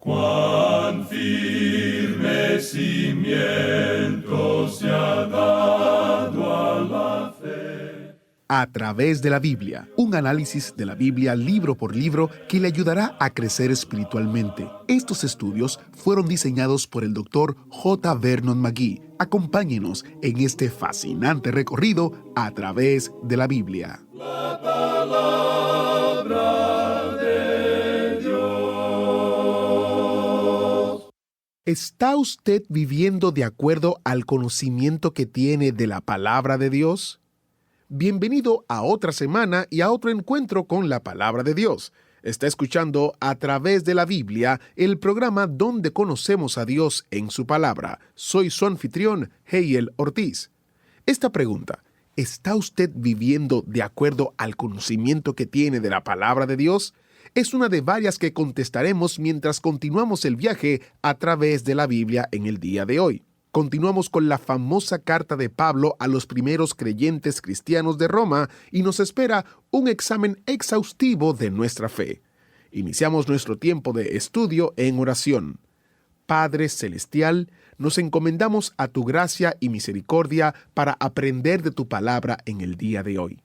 Cuán firme cimiento se ha dado a la fe. A través de la Biblia, un análisis de la Biblia libro por libro que le ayudará a crecer espiritualmente. Estos estudios fueron diseñados por el Dr. J. Vernon McGee. Acompáñenos en este fascinante recorrido a través de la Biblia. La palabra de Dios. ¿Está usted viviendo de acuerdo al conocimiento que tiene de la palabra de Dios? Bienvenido a otra semana y a otro encuentro con la palabra de Dios. Está escuchando A través de la Biblia, el programa donde conocemos a Dios en su palabra. Soy su anfitrión, Heiel Ortiz. Esta pregunta, ¿está usted viviendo de acuerdo al conocimiento que tiene de la palabra de Dios? Es una de varias que contestaremos mientras continuamos el viaje a través de la Biblia en el día de hoy. Continuamos con la famosa carta de Pablo a los primeros creyentes cristianos de Roma y nos espera un examen exhaustivo de nuestra fe. Iniciamos nuestro tiempo de estudio en oración. Padre Celestial, nos encomendamos a tu gracia y misericordia para aprender de tu palabra en el día de hoy.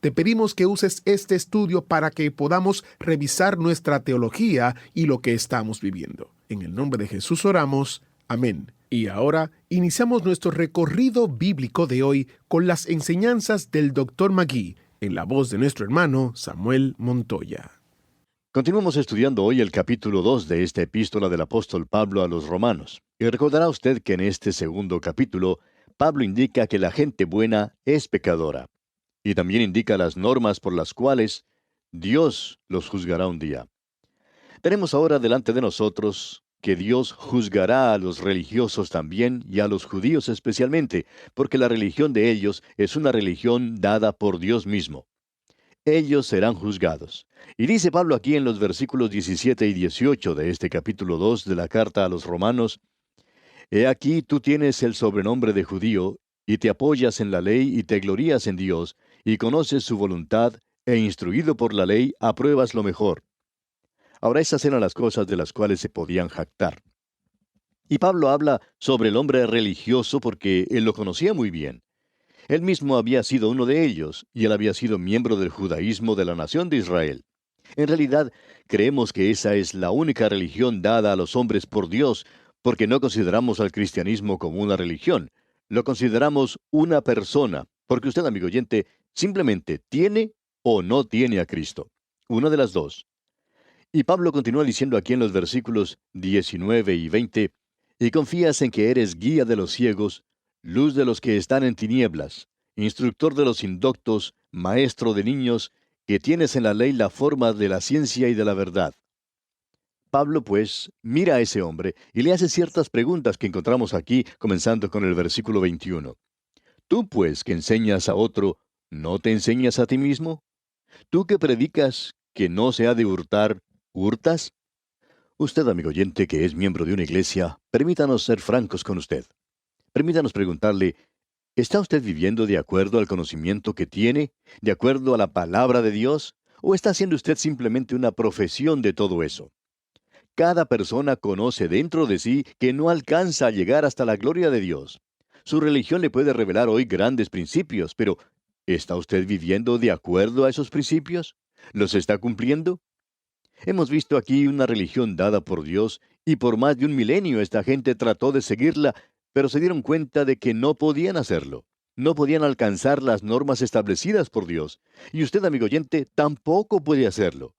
Te pedimos que uses este estudio para que podamos revisar nuestra teología y lo que estamos viviendo. En el nombre de Jesús oramos. Amén. Y ahora iniciamos nuestro recorrido bíblico de hoy con las enseñanzas del Dr. McGee, en la voz de nuestro hermano Samuel Montoya. Continuamos estudiando hoy el capítulo 2 de esta epístola del apóstol Pablo a los romanos. Y recordará usted que en este segundo capítulo, Pablo indica que la gente buena es pecadora. Y también indica las normas por las cuales Dios los juzgará un día. Tenemos ahora delante de nosotros que Dios juzgará a los religiosos también y a los judíos especialmente, porque la religión de ellos es una religión dada por Dios mismo. Ellos serán juzgados. Y dice Pablo aquí en los versículos 17 y 18 de este capítulo 2 de la carta a los romanos: He aquí tú tienes el sobrenombre de judío, y te apoyas en la ley y te glorías en Dios, y conoces su voluntad, e instruido por la ley apruebas lo mejor. Ahora, esas eran las cosas de las cuales se podían jactar. Y Pablo habla sobre el hombre religioso porque él lo conocía muy bien. Él mismo había sido uno de ellos, y él había sido miembro del judaísmo de la nación de Israel. En realidad, creemos que esa es la única religión dada a los hombres por Dios, porque no consideramos al cristianismo como una religión. Lo consideramos una persona, porque usted, amigo oyente, simplemente tiene o no tiene a Cristo. Una de las dos. Y Pablo continúa diciendo aquí en los versículos 19 y 20, y confías en que eres guía de los ciegos, luz de los que están en tinieblas, instructor de los indoctos, maestro de niños, que tienes en la ley la forma de la ciencia y de la verdad. Pablo, pues, mira a ese hombre y le hace ciertas preguntas que encontramos aquí, comenzando con el versículo 21. Tú, pues, que enseñas a otro, ¿no te enseñas a ti mismo? Tú que predicas que no se ha de hurtar, ¿hurtas? Usted, amigo oyente, que es miembro de una iglesia, permítanos ser francos con usted. Permítanos preguntarle, ¿está usted viviendo de acuerdo al conocimiento que tiene, de acuerdo a la palabra de Dios, o está haciendo usted simplemente una profesión de todo eso? Cada persona conoce dentro de sí que no alcanza a llegar hasta la gloria de Dios. Su religión le puede revelar hoy grandes principios, pero ¿está usted viviendo de acuerdo a esos principios? ¿Los está cumpliendo? Hemos visto aquí una religión dada por Dios, y por más de un milenio esta gente trató de seguirla, pero se dieron cuenta de que no podían hacerlo. No podían alcanzar las normas establecidas por Dios. Y usted, amigo oyente, tampoco puede hacerlo.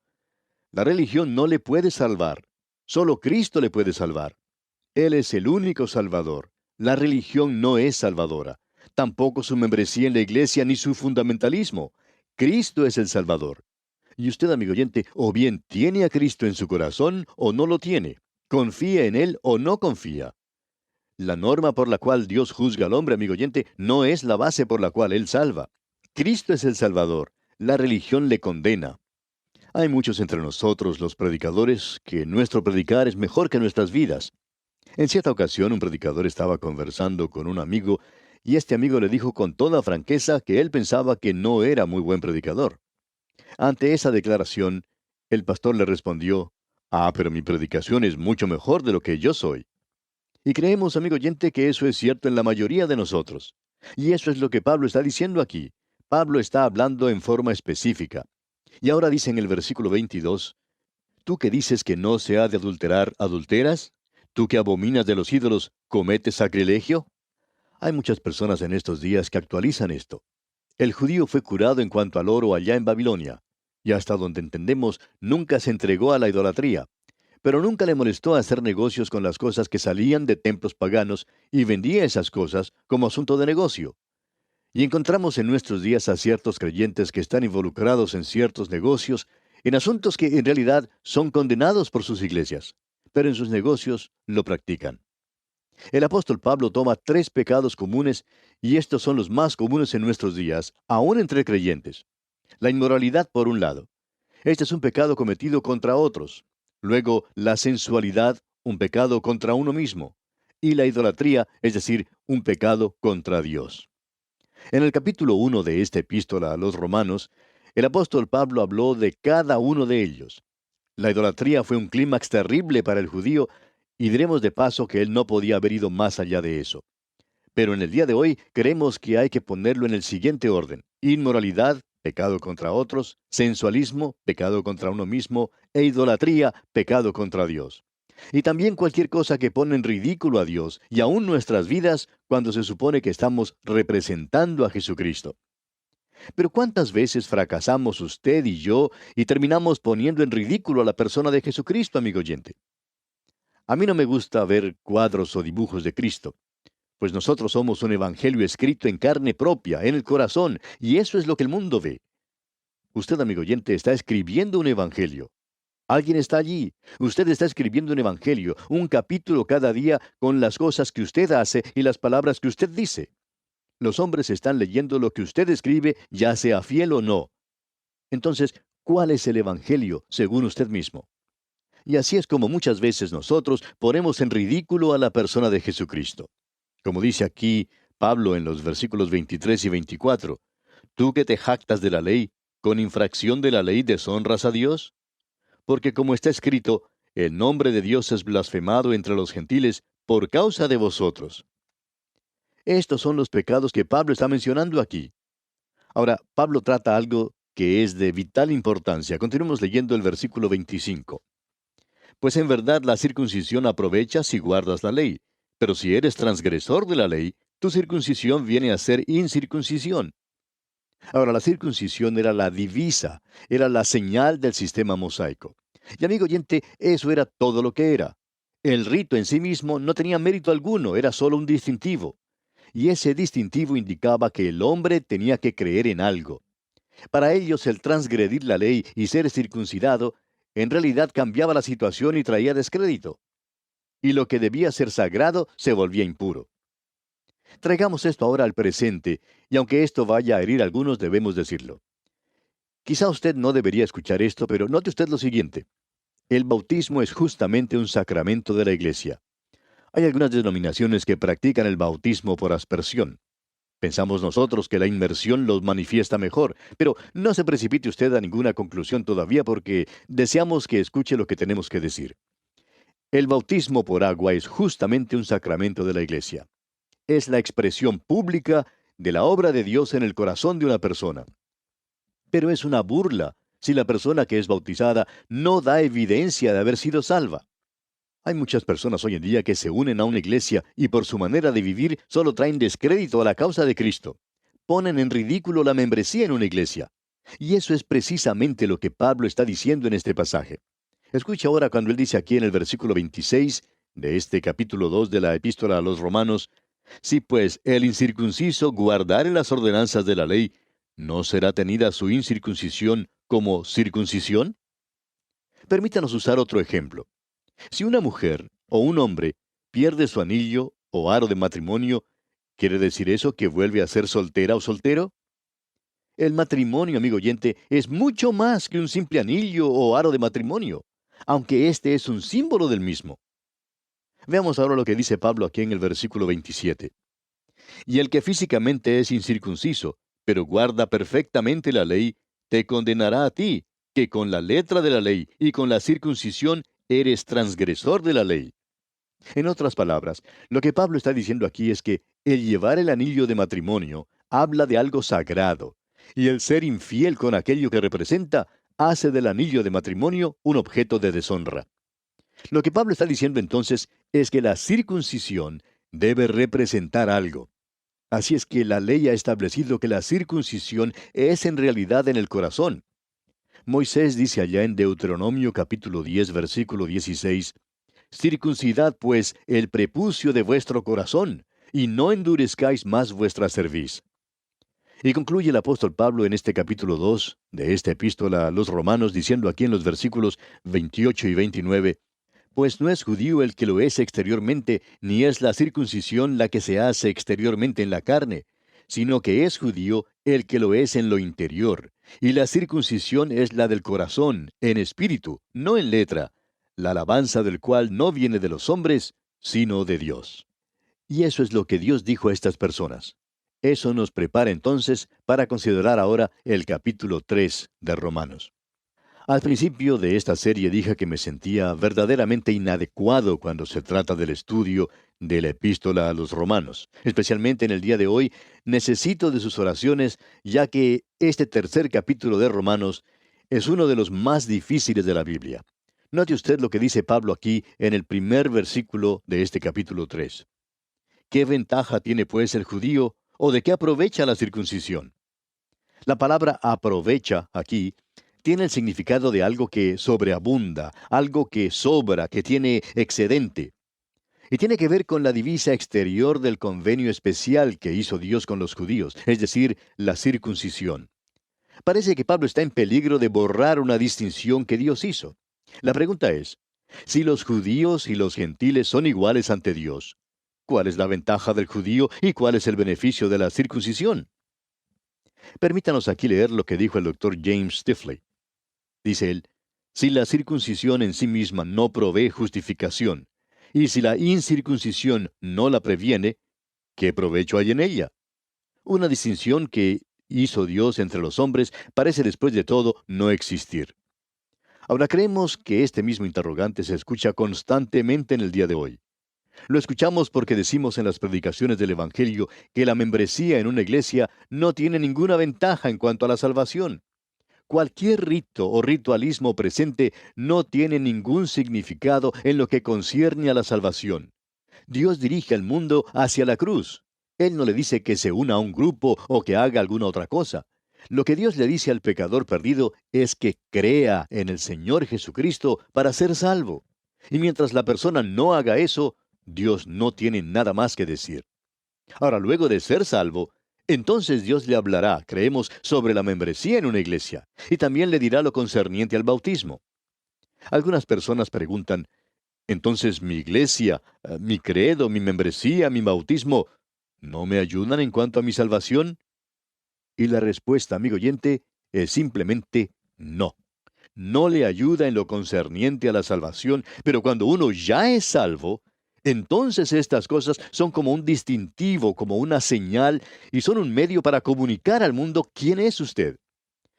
La religión no le puede salvar. Solo Cristo le puede salvar. Él es el único Salvador. La religión no es salvadora. Tampoco su membresía en la iglesia ni su fundamentalismo. Cristo es el Salvador. Y usted, amigo oyente, o bien tiene a Cristo en su corazón o no lo tiene. Confía en Él o no confía. La norma por la cual Dios juzga al hombre, amigo oyente, no es la base por la cual Él salva. Cristo es el Salvador. La religión le condena. Hay muchos entre nosotros, los predicadores, que nuestro predicar es mejor que nuestras vidas. En cierta ocasión, un predicador estaba conversando con un amigo, y este amigo le dijo con toda franqueza que él pensaba que no era muy buen predicador. Ante esa declaración, el pastor le respondió, Ah, pero mi predicación es mucho mejor de lo que yo soy. Y creemos, amigo oyente, que eso es cierto en la mayoría de nosotros. Y eso es lo que Pablo está diciendo aquí. Pablo está hablando en forma específica. Y ahora dice en el versículo 22, ¿tú que dices que no se ha de adulterar, adulteras? ¿Tú que abominas de los ídolos, cometes sacrilegio? Hay muchas personas en estos días que actualizan esto. El judío fue curado en cuanto al oro allá en Babilonia, y hasta donde entendemos, nunca se entregó a la idolatría, pero nunca le molestó hacer negocios con las cosas que salían de templos paganos y vendía esas cosas como asunto de negocio. Y encontramos en nuestros días a ciertos creyentes que están involucrados en ciertos negocios, en asuntos que en realidad son condenados por sus iglesias, pero en sus negocios lo practican. El apóstol Pablo toma tres pecados comunes, y estos son los más comunes en nuestros días, aún entre creyentes. La inmoralidad por un lado. Este es un pecado cometido contra otros. Luego, la sensualidad, un pecado contra uno mismo. Y la idolatría, es decir, un pecado contra Dios. En el capítulo 1 de esta epístola a los Romanos, el apóstol Pablo habló de cada uno de ellos. La idolatría fue un clímax terrible para el judío, y diremos de paso que él no podía haber ido más allá de eso. Pero en el día de hoy creemos que hay que ponerlo en el siguiente orden: inmoralidad, pecado contra otros; sensualismo, pecado contra uno mismo; e idolatría, pecado contra Dios. Y también cualquier cosa que pone en ridículo a Dios y aún nuestras vidas cuando se supone que estamos representando a Jesucristo. Pero ¿cuántas veces fracasamos usted y yo y terminamos poniendo en ridículo a la persona de Jesucristo, amigo oyente? A mí no me gusta ver cuadros o dibujos de Cristo, pues nosotros somos un evangelio escrito en carne propia, en el corazón, y eso es lo que el mundo ve. Usted, amigo oyente, está escribiendo un evangelio. Alguien está allí. Usted está escribiendo un evangelio, un capítulo cada día con las cosas que usted hace y las palabras que usted dice. Los hombres están leyendo lo que usted escribe, ya sea fiel o no. Entonces, ¿cuál es el evangelio según usted mismo? Y así es como muchas veces nosotros ponemos en ridículo a la persona de Jesucristo. Como dice aquí Pablo en los versículos 23 y 24, tú que te jactas de la ley, ¿con infracción de la ley deshonras a Dios? Porque como está escrito, el nombre de Dios es blasfemado entre los gentiles por causa de vosotros. Estos son los pecados que Pablo está mencionando aquí. Ahora, Pablo trata algo que es de vital importancia. Continuemos leyendo el versículo 25. Pues en verdad la circuncisión aprovecha si guardas la ley, pero si eres transgresor de la ley, tu circuncisión viene a ser incircuncisión. Ahora, la circuncisión era la divisa, era la señal del sistema mosaico. Y amigo oyente, eso era todo lo que era. El rito en sí mismo no tenía mérito alguno, era solo un distintivo. Y ese distintivo indicaba que el hombre tenía que creer en algo. Para ellos, el transgredir la ley y ser circuncidado, en realidad cambiaba la situación y traía descrédito. Y lo que debía ser sagrado se volvía impuro. Traigamos esto ahora al presente, y aunque esto vaya a herir a algunos, debemos decirlo. Quizá usted no debería escuchar esto, pero note usted lo siguiente. El bautismo es justamente un sacramento de la Iglesia. Hay algunas denominaciones que practican el bautismo por aspersión. Pensamos nosotros que la inmersión los manifiesta mejor, pero no se precipite usted a ninguna conclusión todavía porque deseamos que escuche lo que tenemos que decir. El bautismo por agua es justamente un sacramento de la Iglesia. Es la expresión pública de la obra de Dios en el corazón de una persona. Pero es una burla si la persona que es bautizada no da evidencia de haber sido salva. Hay muchas personas hoy en día que se unen a una iglesia y por su manera de vivir solo traen descrédito a la causa de Cristo. Ponen en ridículo la membresía en una iglesia. Y eso es precisamente lo que Pablo está diciendo en este pasaje. Escucha ahora cuando él dice aquí en el versículo 26 de este capítulo 2 de la epístola a los Romanos: si pues el incircunciso guardare las ordenanzas de la ley, ¿no será tenida su incircuncisión como circuncisión? Permítanos usar otro ejemplo. Si una mujer o un hombre pierde su anillo o aro de matrimonio, ¿quiere decir eso que vuelve a ser soltera o soltero? El matrimonio, amigo oyente, es mucho más que un simple anillo o aro de matrimonio, aunque este es un símbolo del mismo. Veamos ahora lo que dice Pablo aquí en el versículo 27. Y el que físicamente es incircunciso, pero guarda perfectamente la ley, te condenará a ti, que con la letra de la ley y con la circuncisión eres transgresor de la ley. En otras palabras, lo que Pablo está diciendo aquí es que el llevar el anillo de matrimonio habla de algo sagrado, y el ser infiel con aquello que representa hace del anillo de matrimonio un objeto de deshonra. Lo que Pablo está diciendo entonces es que la circuncisión debe representar algo. Así es que la ley ha establecido que la circuncisión es en realidad en el corazón. Moisés dice allá en Deuteronomio capítulo 10, versículo 16, circuncidad pues el prepucio de vuestro corazón, y no endurezcáis más vuestra cerviz. Y concluye el apóstol Pablo en este capítulo 2 de esta epístola a los Romanos, diciendo aquí en los versículos 28 y 29, pues no es judío el que lo es exteriormente, ni es la circuncisión la que se hace exteriormente en la carne, sino que es judío el que lo es en lo interior, y la circuncisión es la del corazón, en espíritu, no en letra, la alabanza del cual no viene de los hombres, sino de Dios. Y eso es lo que Dios dijo a estas personas. Eso nos prepara entonces para considerar ahora el capítulo 3 de Romanos. Al principio de esta serie dije que me sentía verdaderamente inadecuado cuando se trata del estudio de la epístola a los Romanos. Especialmente en el día de hoy, necesito de sus oraciones, ya que este tercer capítulo de Romanos es uno de los más difíciles de la Biblia. Note usted lo que dice Pablo aquí en el primer versículo de este capítulo 3. ¿Qué ventaja tiene pues el judío, o de qué aprovecha la circuncisión? La palabra aprovecha aquí tiene el significado de algo que sobreabunda, algo que sobra, que tiene excedente. Y tiene que ver con la divisa exterior del convenio especial que hizo Dios con los judíos, es decir, la circuncisión. Parece que Pablo está en peligro de borrar una distinción que Dios hizo. La pregunta es, si los judíos y los gentiles son iguales ante Dios, ¿cuál es la ventaja del judío y cuál es el beneficio de la circuncisión? Permítanos aquí leer lo que dijo el doctor James Stifley. Dice él, si la circuncisión en sí misma no provee justificación, y si la incircuncisión no la previene, ¿qué provecho hay en ella? Una distinción que hizo Dios entre los hombres parece después de todo no existir. Ahora creemos que este mismo interrogante se escucha constantemente en el día de hoy. Lo escuchamos porque decimos en las predicaciones del Evangelio que la membresía en una iglesia no tiene ninguna ventaja en cuanto a la salvación. Cualquier rito o ritualismo presente no tiene ningún significado en lo que concierne a la salvación. Dios dirige al mundo hacia la cruz. Él no le dice que se una a un grupo o que haga alguna otra cosa. Lo que Dios le dice al pecador perdido es que crea en el Señor Jesucristo para ser salvo. Y mientras la persona no haga eso, Dios no tiene nada más que decir. Ahora, luego de ser salvo, entonces Dios le hablará, creemos, sobre la membresía en una iglesia, y también le dirá lo concerniente al bautismo. Algunas personas preguntan, entonces mi iglesia, mi credo, mi membresía, mi bautismo, ¿no me ayudan en cuanto a mi salvación? Y la respuesta, amigo oyente, es simplemente no. No le ayuda en lo concerniente a la salvación, pero cuando uno ya es salvo, entonces estas cosas son como un distintivo, como una señal, y son un medio para comunicar al mundo quién es usted.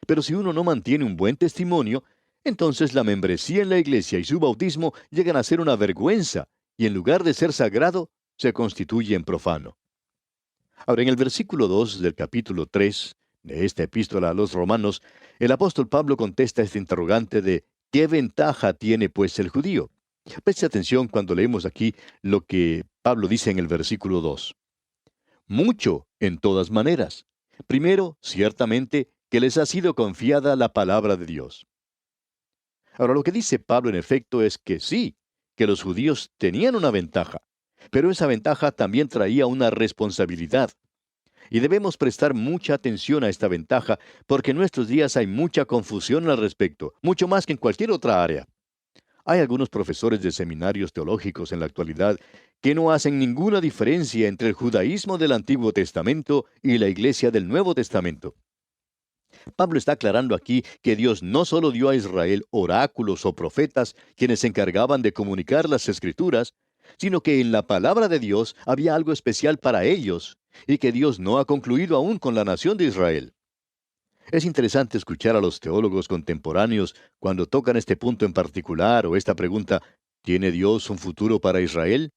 Pero si uno no mantiene un buen testimonio, entonces la membresía en la iglesia y su bautismo llegan a ser una vergüenza, y en lugar de ser sagrado, se constituye en profano. Ahora, en el versículo 2 del capítulo 3 de esta epístola a los Romanos, el apóstol Pablo contesta este interrogante de ¿qué ventaja tiene pues el judío? Preste atención cuando leemos aquí lo que Pablo dice en el versículo 2. Mucho en todas maneras. Primero, ciertamente, que les ha sido confiada la palabra de Dios. Ahora, lo que dice Pablo en efecto es que sí, que los judíos tenían una ventaja, pero esa ventaja también traía una responsabilidad. Y debemos prestar mucha atención a esta ventaja, porque en nuestros días hay mucha confusión al respecto, mucho más que en cualquier otra área. Hay algunos profesores de seminarios teológicos en la actualidad que no hacen ninguna diferencia entre el judaísmo del Antiguo Testamento y la Iglesia del Nuevo Testamento. Pablo está aclarando aquí que Dios no solo dio a Israel oráculos o profetas quienes se encargaban de comunicar las Escrituras, sino que en la palabra de Dios había algo especial para ellos, y que Dios no ha concluido aún con la nación de Israel. Es interesante escuchar a los teólogos contemporáneos cuando tocan este punto en particular o esta pregunta, ¿tiene Dios un futuro para Israel?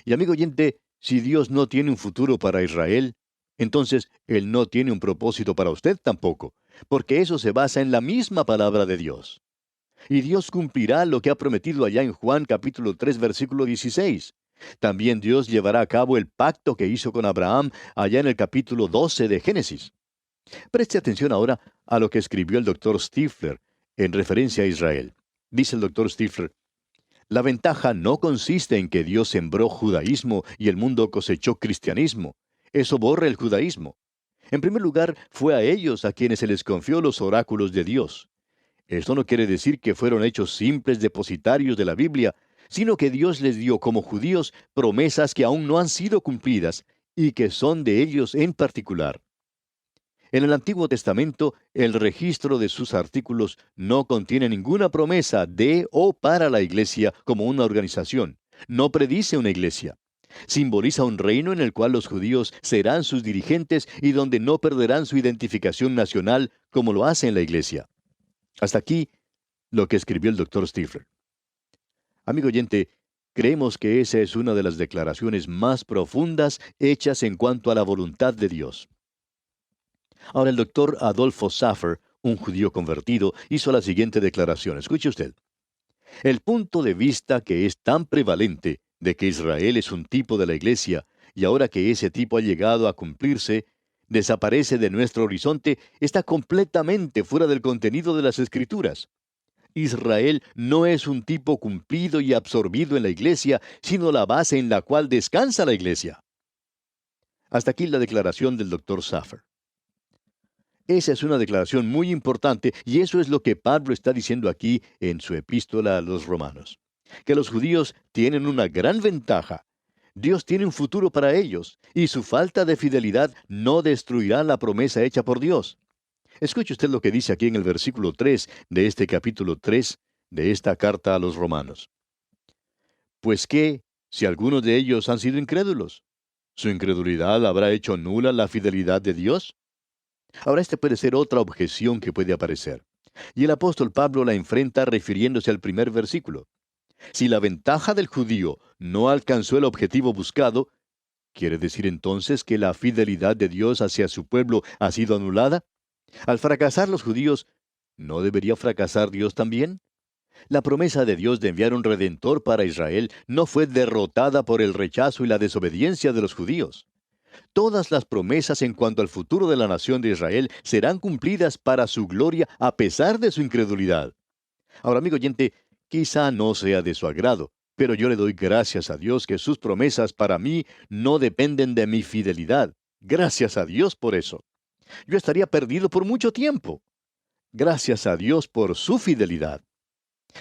Y amigo oyente, si Dios no tiene un futuro para Israel, entonces Él no tiene un propósito para usted tampoco, porque eso se basa en la misma palabra de Dios. Y Dios cumplirá lo que ha prometido allá en Juan capítulo 3 versículo 16. También Dios llevará a cabo el pacto que hizo con Abraham allá en el capítulo 12 de Génesis. Preste atención ahora a lo que escribió el doctor Stifler en referencia a Israel. Dice el doctor Stifler, la ventaja no consiste en que Dios sembró judaísmo y el mundo cosechó cristianismo. Eso borra el judaísmo. En primer lugar, fue a ellos a quienes se les confió los oráculos de Dios. Esto no quiere decir que fueron hechos simples depositarios de la Biblia, sino que Dios les dio como judíos promesas que aún no han sido cumplidas y que son de ellos en particular. En el Antiguo Testamento, el registro de sus artículos no contiene ninguna promesa de o para la iglesia como una organización. No predice una iglesia. Simboliza un reino en el cual los judíos serán sus dirigentes y donde no perderán su identificación nacional como lo hace en la iglesia. Hasta aquí lo que escribió el doctor Stifler. Amigo oyente, creemos que esa es una de las declaraciones más profundas hechas en cuanto a la voluntad de Dios. Ahora el doctor Adolfo Saffer, un judío convertido, hizo la siguiente declaración. Escuche usted. El punto de vista que es tan prevalente de que Israel es un tipo de la iglesia y ahora que ese tipo ha llegado a cumplirse, desaparece de nuestro horizonte, está completamente fuera del contenido de las Escrituras. Israel no es un tipo cumplido y absorbido en la iglesia, sino la base en la cual descansa la iglesia. Hasta aquí la declaración del doctor Saffer. Esa es una declaración muy importante y eso es lo que Pablo está diciendo aquí en su epístola a los Romanos. Que los judíos tienen una gran ventaja. Dios tiene un futuro para ellos y su falta de fidelidad no destruirá la promesa hecha por Dios. Escuche usted lo que dice aquí en el versículo 3 de este capítulo 3 de esta carta a los Romanos. Pues qué, si algunos de ellos han sido incrédulos, ¿su incredulidad habrá hecho nula la fidelidad de Dios? Ahora, esta puede ser otra objeción que puede aparecer. Y el apóstol Pablo la enfrenta refiriéndose al primer versículo. Si la ventaja del judío no alcanzó el objetivo buscado, ¿quiere decir entonces que la fidelidad de Dios hacia su pueblo ha sido anulada? Al fracasar los judíos, ¿no debería fracasar Dios también? La promesa de Dios de enviar un redentor para Israel no fue derrotada por el rechazo y la desobediencia de los judíos. Todas las promesas en cuanto al futuro de la nación de Israel serán cumplidas para su gloria a pesar de su incredulidad. Ahora, amigo oyente, quizá no sea de su agrado, pero yo le doy gracias a Dios que sus promesas para mí no dependen de mi fidelidad. Gracias a Dios por eso. Yo estaría perdido por mucho tiempo. Gracias a Dios por su fidelidad.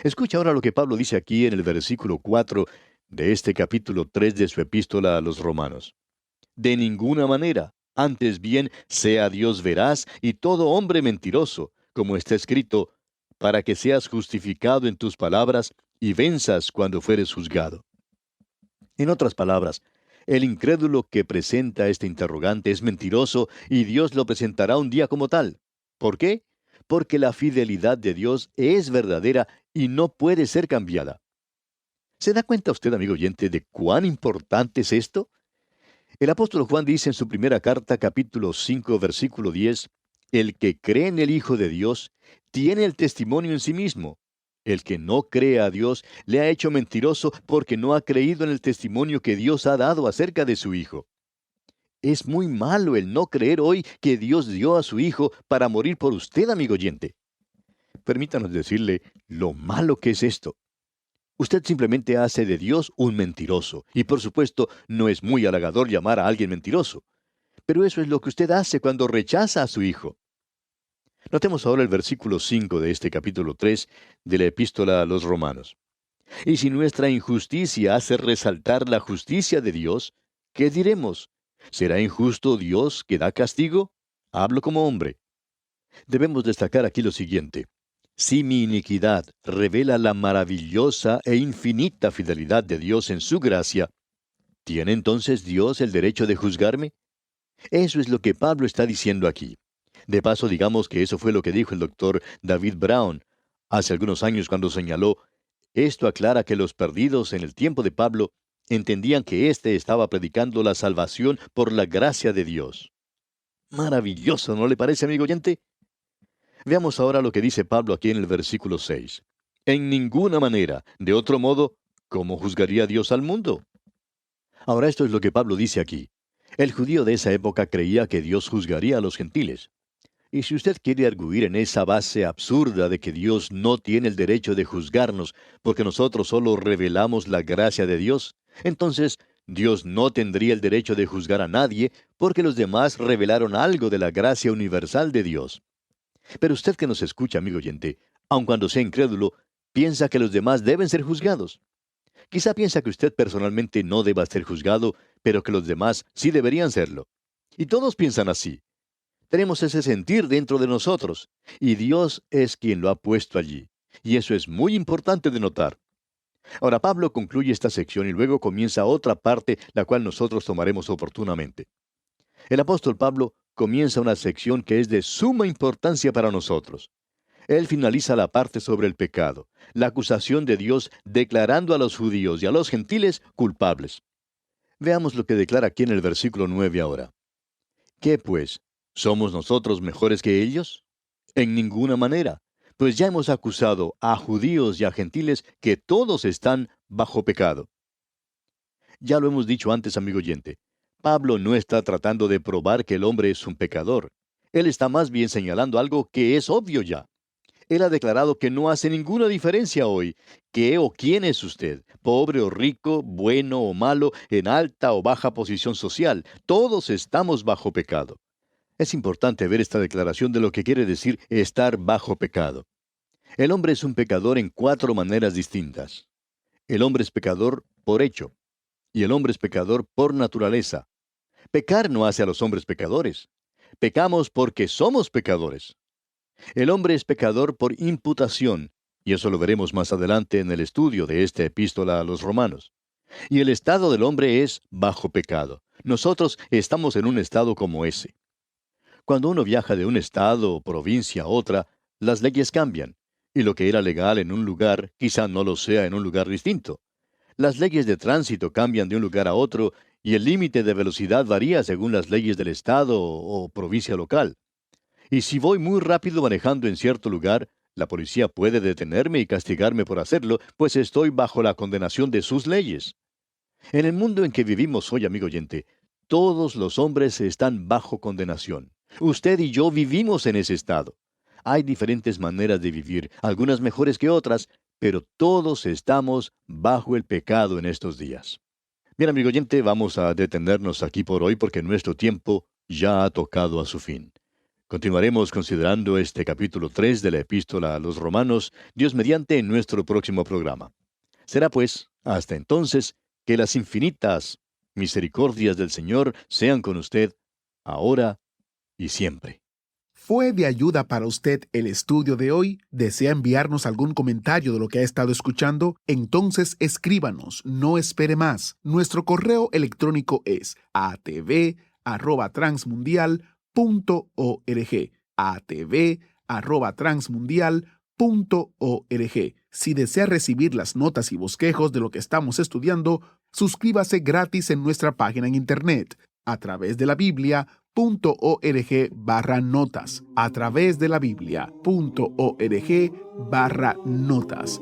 Escucha ahora lo que Pablo dice aquí en el versículo 4 de este capítulo 3 de su epístola a los Romanos. De ninguna manera, antes bien, sea Dios veraz y todo hombre mentiroso, como está escrito, para que seas justificado en tus palabras y venzas cuando fueres juzgado. En otras palabras, el incrédulo que presenta este interrogante es mentiroso y Dios lo presentará un día como tal. ¿Por qué? Porque la fidelidad de Dios es verdadera y no puede ser cambiada. ¿Se da cuenta usted, amigo oyente, de cuán importante es esto? El apóstol Juan dice en su primera carta, capítulo 5, versículo 10, el que cree en el Hijo de Dios tiene el testimonio en sí mismo. El que no cree a Dios le ha hecho mentiroso porque no ha creído en el testimonio que Dios ha dado acerca de su Hijo. Es muy malo el no creer hoy que Dios dio a su Hijo para morir por usted, amigo oyente. Permítanos decirle lo malo que es esto. Usted simplemente hace de Dios un mentiroso, y por supuesto no es muy halagador llamar a alguien mentiroso. Pero eso es lo que usted hace cuando rechaza a su Hijo. Notemos ahora el versículo 5 de este capítulo 3 de la epístola a los Romanos. Y si nuestra injusticia hace resaltar la justicia de Dios, ¿qué diremos? ¿Será injusto Dios que da castigo? Hablo como hombre. Debemos destacar aquí lo siguiente. Si mi iniquidad revela la maravillosa e infinita fidelidad de Dios en su gracia, ¿tiene entonces Dios el derecho de juzgarme? Eso es lo que Pablo está diciendo aquí. De paso, digamos que eso fue lo que dijo el doctor David Brown hace algunos años cuando señaló, esto aclara que los perdidos en el tiempo de Pablo entendían que éste estaba predicando la salvación por la gracia de Dios. Maravilloso, ¿no le parece, amigo oyente? Veamos ahora lo que dice Pablo aquí en el versículo 6. En ninguna manera, de otro modo, ¿cómo juzgaría Dios al mundo? Ahora esto es lo que Pablo dice aquí. El judío de esa época creía que Dios juzgaría a los gentiles. Y si usted quiere arguir en esa base absurda de que Dios no tiene el derecho de juzgarnos porque nosotros solo revelamos la gracia de Dios, entonces Dios no tendría el derecho de juzgar a nadie porque los demás revelaron algo de la gracia universal de Dios. Pero usted que nos escucha, amigo oyente, aun cuando sea incrédulo, piensa que los demás deben ser juzgados. Quizá piensa que usted personalmente no deba ser juzgado, pero que los demás sí deberían serlo. Y todos piensan así. Tenemos ese sentir dentro de nosotros, y Dios es quien lo ha puesto allí. Y eso es muy importante de notar. Ahora Pablo concluye esta sección y luego comienza otra parte, la cual nosotros tomaremos oportunamente. El apóstol Pablo comienza una sección que es de suma importancia para nosotros. Él finaliza la parte sobre el pecado, la acusación de Dios declarando a los judíos y a los gentiles culpables. Veamos lo que declara aquí en el versículo 9 ahora. ¿Qué pues? ¿Somos nosotros mejores que ellos? En ninguna manera, pues ya hemos acusado a judíos y a gentiles que todos están bajo pecado. Ya lo hemos dicho antes, amigo oyente. Pablo no está tratando de probar que el hombre es un pecador. Él está más bien señalando algo que es obvio ya. Él ha declarado que no hace ninguna diferencia hoy. ¿Qué o quién es usted? Pobre o rico, bueno o malo, en alta o baja posición social. Todos estamos bajo pecado. Es importante ver esta declaración de lo que quiere decir estar bajo pecado. El hombre es un pecador en 4 maneras distintas. El hombre es pecador por hecho, y el hombre es pecador por naturaleza. Pecar no hace a los hombres pecadores. Pecamos porque somos pecadores. El hombre es pecador por imputación, y eso lo veremos más adelante en el estudio de esta epístola a los romanos. Y el estado del hombre es bajo pecado. Nosotros estamos en un estado como ese. Cuando uno viaja de un estado o provincia a otra, las leyes cambian, y lo que era legal en un lugar quizá no lo sea en un lugar distinto. Las leyes de tránsito cambian de un lugar a otro, y el límite de velocidad varía según las leyes del estado o provincia local. Y si voy muy rápido manejando en cierto lugar, la policía puede detenerme y castigarme por hacerlo, pues estoy bajo la condenación de sus leyes. En el mundo en que vivimos hoy, amigo oyente, todos los hombres están bajo condenación. Usted y yo vivimos en ese estado. Hay diferentes maneras de vivir, algunas mejores que otras, pero todos estamos bajo el pecado en estos días. Bien, amigo oyente, vamos a detenernos aquí por hoy porque nuestro tiempo ya ha tocado a su fin. Continuaremos considerando este capítulo 3 de la epístola a los Romanos, Dios mediante, en nuestro próximo programa. Será pues, hasta entonces, que las infinitas misericordias del Señor sean con usted, ahora y siempre. ¿Fue de ayuda para usted el estudio de hoy? ¿Desea enviarnos algún comentario de lo que ha estado escuchando? Entonces escríbanos, no espere más. Nuestro correo electrónico es atv@transmundial.org. atv@transmundial.org. Si desea recibir las notas y bosquejos de lo que estamos estudiando, suscríbase gratis en nuestra página en internet a través de la Biblia.org/notas. A través de la Biblia.org/notas.